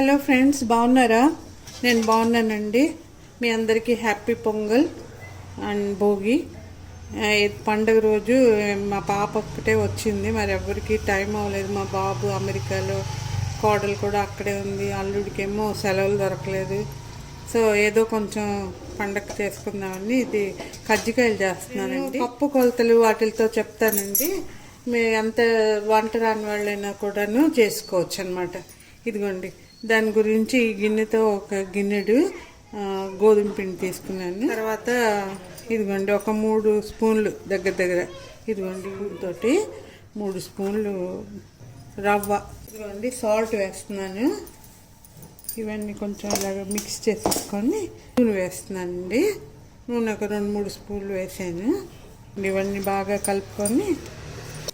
Hello friends, బాగున్నారా? నేను బాగున్నానండి. మీ అందరికీ హ్యాపీ పొంగల్ అండ్ భోగి. పండగ రోజు మా పాప ఒక్కటే వచ్చింది, మరి ఎవరికి టైం అవ్వలేదు. మా బాబు అమెరికాలో, కోడలు కూడా అక్కడే ఉంది, అల్లుడికేమో సెలవులు దొరకలేదు. సో ఏదో కొంచెం పండగ చేసుకుందామని ఇది కజ్జికాయలు చేస్తున్నానండి. పప్పు కొలతలు వాటితో చెప్తానండి. మీ ఎంత వంట రాని వాళ్ళైనా కూడాను చేసుకోవచ్చు అనమాట. ఇదిగోండి, దాని గురించి ఈ గిన్నెతో ఒక గిన్నెడు గోధుమ పిండి తీసుకున్నాను. తర్వాత ఇదిగోండి ఒక 3 స్పూన్లు దగ్గర ఇదిగోండి తోటి 3 స్పూన్లు రవ్వ, ఇదిగోండి సాల్ట్ వేస్తున్నాను. ఇవన్నీ కొంచెం ఇలాగ మిక్స్ చేసేసుకొని నూనె వేస్తున్నానండి. నూనె ఒక 2-3 స్పూన్లు వేసాను. ఇవన్నీ బాగా కలుపుకొని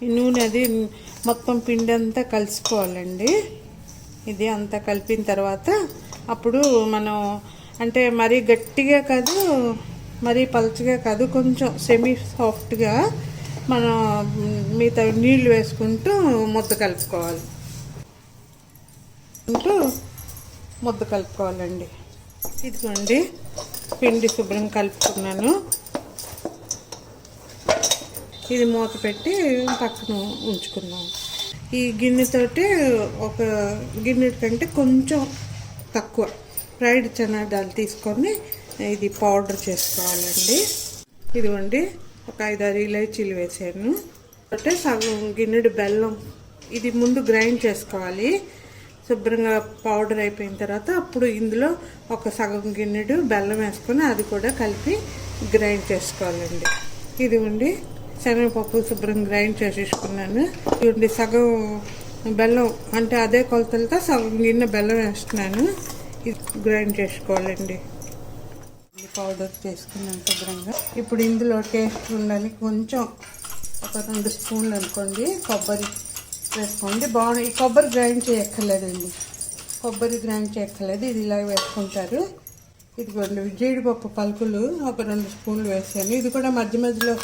ఈ నూనె అది మొత్తం పిండి అంతా కలుసుకోవాలండి. ఇది అంతా కలిపిన తర్వాత అప్పుడు మనం అంటే మరీ గట్టిగా కాదు, మరీ పలుచగా కాదు, కొంచెం సెమీ సాఫ్ట్గా మనం మిగతా నీళ్లు వేసుకుంటూ ముద్ద కలుపుకోవాలండి. ఇదిగోండి పిండి శుభ్రం కలుపుకున్నాను. ఇది మూత పెట్టి పక్కన ఉంచుకున్నాను. ఈ గిన్నెతోటి ఒక గిన్నె కంటే కొంచెం తక్కువ ఫ్రైడ్ చనాదాలు తీసుకొని ఇది పౌడర్ చేసుకోవాలండి. ఇదిగోండి ఒక 5-6 ఇలాచీలు వేసాను. అంటే సగం గిన్నెడు బెల్లం, ఇది ముందు గ్రైండ్ చేసుకోవాలి. శుభ్రంగా పౌడర్ అయిపోయిన తర్వాత అప్పుడు ఇందులో ఒక సగం గిన్నెడు బెల్లం వేసుకొని అది కూడా కలిపి గ్రైండ్ చేసుకోవాలండి. ఇదిగోండి శనగపప్పు శుభ్రం గ్రైండ్ చేసేసుకున్నాను. ఇవ్వండి సగం బెల్లం, అంటే అదే కొలతలతో సగం గిన్నె బెల్లం వేస్తున్నాను. ఇది గ్రైండ్ చేసుకోవాలండి. పౌడర్ చేసుకున్నాను శుభ్రంగా. ఇప్పుడు ఇందులో టేస్ట్ ఉండాలి కొంచెం ఒక 2 స్పూన్లు అనుకోండి కొబ్బరి వేసుకోండి. బాగుంది. ఈ కొబ్బరి గ్రైండ్ చేయక్కర్లేదండి, ఇది ఇలా వేసుకుంటారు. ఇదిగోండి జీడిపప్పు పలుకులు ఒక 2 స్పూన్లు వేసాను. ఇది కూడా మధ్య మధ్యలో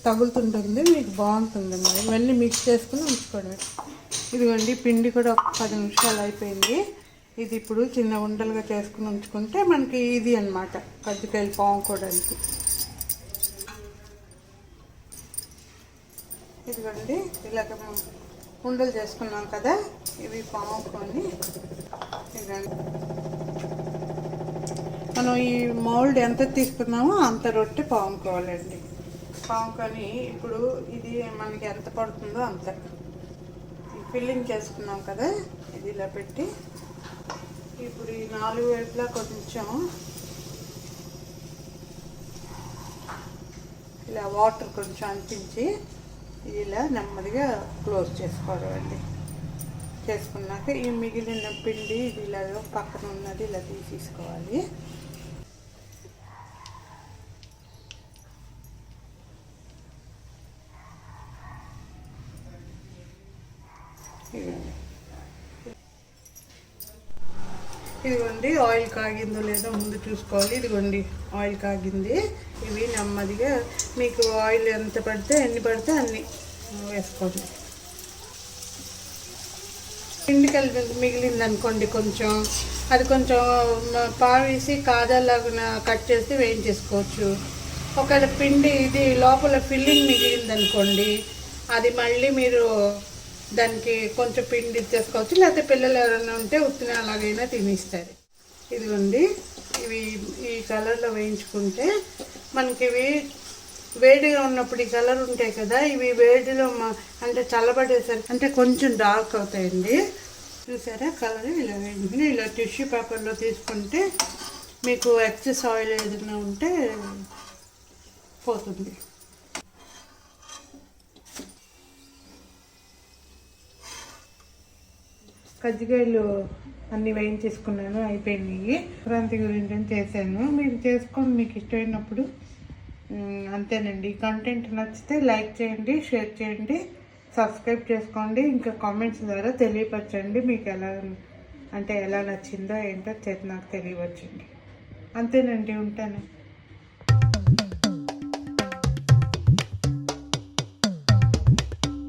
తగులుతుంటుంది, మీకు బాగుంటుంది. మరి ఇవన్నీ మిక్స్ చేసుకుని ఉంచుకోవడమే. ఇదిగోండి పిండి కూడా ఒక 10 నిమిషాలు అయిపోయింది. ఇది ఇప్పుడు చిన్న ఉండలుగా చేసుకుని ఉంచుకుంటే మనకి ఇది అన్నమాట కజ్జికాయలు పాముకోవడానికి. ఇదిగోండి ఇలాగ ఉండలు చేసుకున్నాం కదా, ఇవి పాముకొని మనం ఈ మౌల్డ్ ఎంత తీసుకున్నామో అంత రొట్టె పాముకోవాలండి. పాముకొని ఇప్పుడు ఇది మనకి ఎంత పడుతుందో అంత ఫిల్లింగ్ చేసుకున్నాం కదా, ఇది ఇలా పెట్టి ఇప్పుడు ఈ 4 వైపులా కొంచెం ఇలా వాటర్ కొంచెం అంటించి ఇది ఇలా నెమ్మదిగా క్లోజ్ చేసుకోవడం అండి. చేసుకున్నాక ఈ మిగిలిన పిండి ఇది ఇలా పక్కన ఉన్నది ఇలా తీసేసుకోవాలి. ఇదిగోండి ఆయిల్ కాగిందో లేదో ముందు చూసుకోవాలి. ఇదిగోండి ఆయిల్ కాగింది. ఇవి నెమ్మదిగా మీకు ఆయిల్ ఎంత పడితే ఎన్ని పడితే అన్ని వేసుకోండి. పిండి కలిపి మిగిలింది అనుకోండి కొంచెం, అది కొంచెం పావేసి కాజాలాగా కట్ చేసి వేయించేసుకోవచ్చు. ఒకవేళ పిండి ఇది లోపల ఫిల్లింగ్ మిగిలింది అనుకోండి, అది మళ్ళీ మీరు దానికి కొంచెం పిండి ఇచ్చేసుకోవచ్చు, లేకపోతే పిల్లలు ఎవరైనా ఉంటే ఉత్తిన అలాగైనా తినేస్తారు. ఇదిగోండి ఇవి ఈ కలర్లో వేయించుకుంటే మనకి ఇవి వేడిగా ఉన్నప్పుడు ఈ కలర్ ఉంటాయి కదా, ఇవి వేడిలో అంటే చల్లబడేసరికి అంటే కొంచెం డార్క్ అవుతాయండి. చూసారా కలర్ ఇలా వేయించుకుని ఇలా టిష్యూ పేపర్లో తీసుకుంటే మీకు ఎక్సెస్ ఆయిల్ ఏదైనా ఉంటే పోతుంది. కజ్జికాయలు అన్నీ వేయించేసుకున్నాను, అయిపోయినాయి. సంక్రాంతి గురించి చేశాను, మీరు చేసుకోండి మీకు ఇష్టమైనప్పుడు. అంతేనండి. కంటెంట్ నచ్చితే లైక్ చేయండి, షేర్ చేయండి, సబ్స్క్రైబ్ చేసుకోండి. ఇంకా కామెంట్స్ ద్వారా తెలియపరచండి మీకు ఎలా నచ్చిందో ఏంటో నాకు తెలియవచ్చండి. అంతేనండి, ఉంటాను.